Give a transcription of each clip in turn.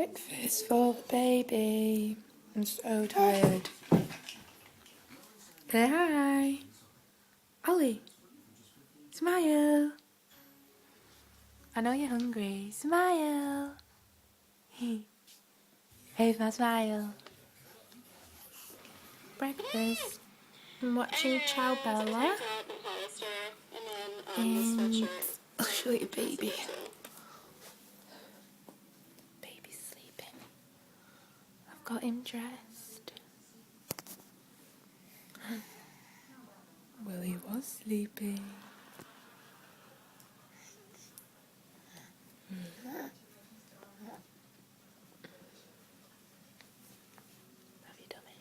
Breakfast for the baby. I'm so tired. Say hi. Ollie. Smile. I know you're hungry. Smile. Here's my smile. Breakfast. I'm watching Ciao Bella. And I'll show you baby. Baby's sleeping. I've got him dressed. Well, he was sleeping. Have you done it?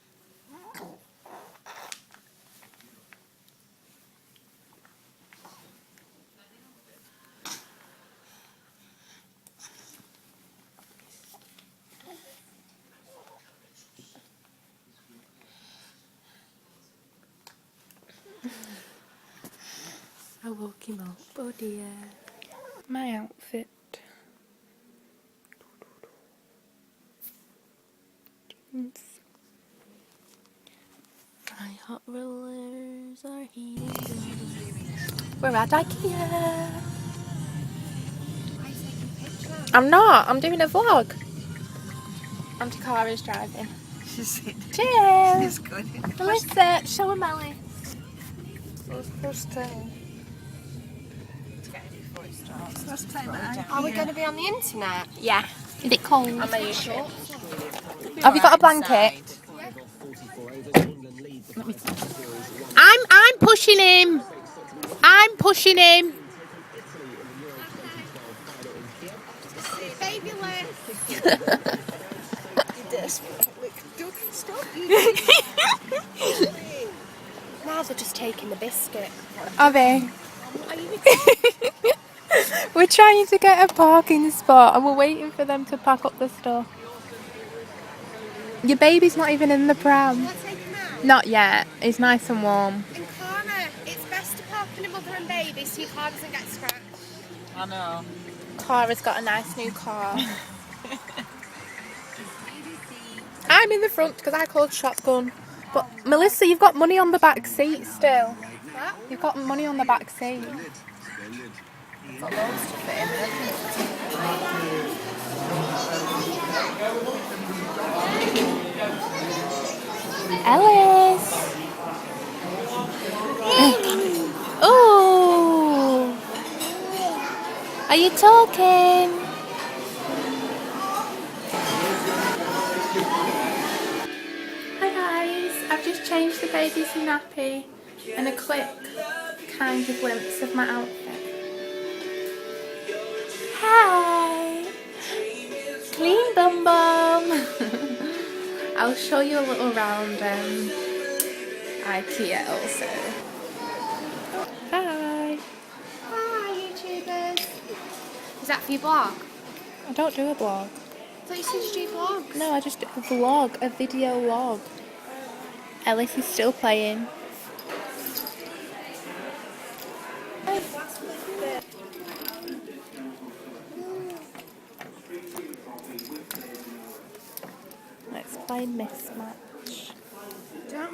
I woke him up, oh dear. My outfit. Jeans. My hot rollers are heating. We're at IKEA. I'm not, I'm doing a vlog. Auntie Cara's driving. She's Cheers! good. Melissa, show her Melly. First time. First time Are we going to be on the internet? Yeah. Is it cold? Are you sure? Have you got a blanket? I'm pushing him. I'm pushing him. Baby left. Stop Now they're just taking the biscuit. Are they? We're trying to get a parking spot and we're waiting for them to pack up the stuff. Your baby's not even in the pram. Let's take him out. Not yet. It's nice and warm. And Clara, it's best to park in a mother and baby so your car doesn't get scratched. I know. Clara's got a nice new car. I'm in the front because I called shotgun. But Melissa, you've got money on the back seat still. What? You've got money on the back seat. Got loads to fit in. Ellis. Ooh. Are you talking? Hi guys, I've just changed the baby's nappy and a quick kind of glimpse of my outfit. Hi! Clean bum bum! I'll show you a little round IKEA also. Hi! Hi, YouTubers. Is that for your blog? I don't do a blog. I thought you said you do vlogs. No, I just do a vlog, a video log. Ellis is still playing. Let's play mismatch.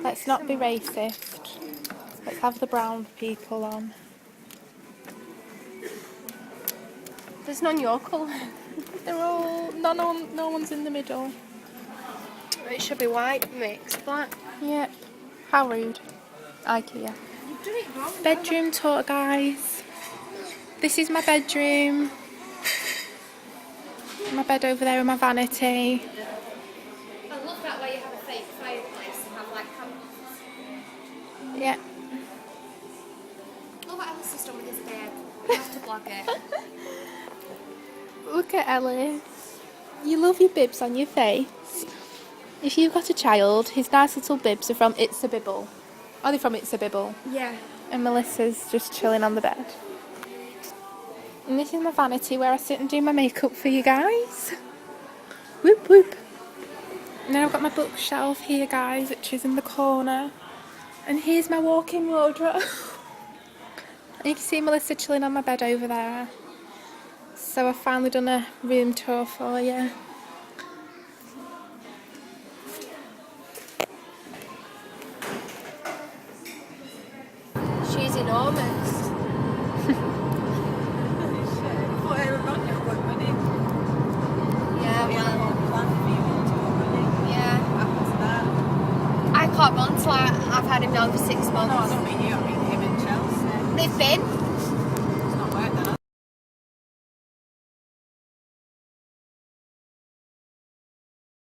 Let's not be racist. Let's have the brown people on. There's none your colour. They're all no one's in the middle. It should be white mixed black. Yep. How rude. IKEA. You've done it wrong. Bedroom tour, guys. This is my bedroom. My bed over there with my vanity. I love that way you have a fake fireplace and have like candles. Yeah. Look what Alice has done with his beard. You have to blog it. Look at Ellis. You love your bibs on your face. If you've got a child, his nice little bibs are from It's a Bibble. Are they from It's a Bibble? Yeah. And Melissa's just chilling on the bed. And this is my vanity where I sit and do my makeup for you guys. Whoop whoop. And then I've got my bookshelf here, guys, which is in the corner. And here's my walk-in wardrobe. And you can see Melissa chilling on my bed over there. So I've finally done a room tour for you. enormous. Yeah, well, yeah. I can't run till I've had him now for 6 months. No, I don't mean you, I mean him in Chelsea. They've been.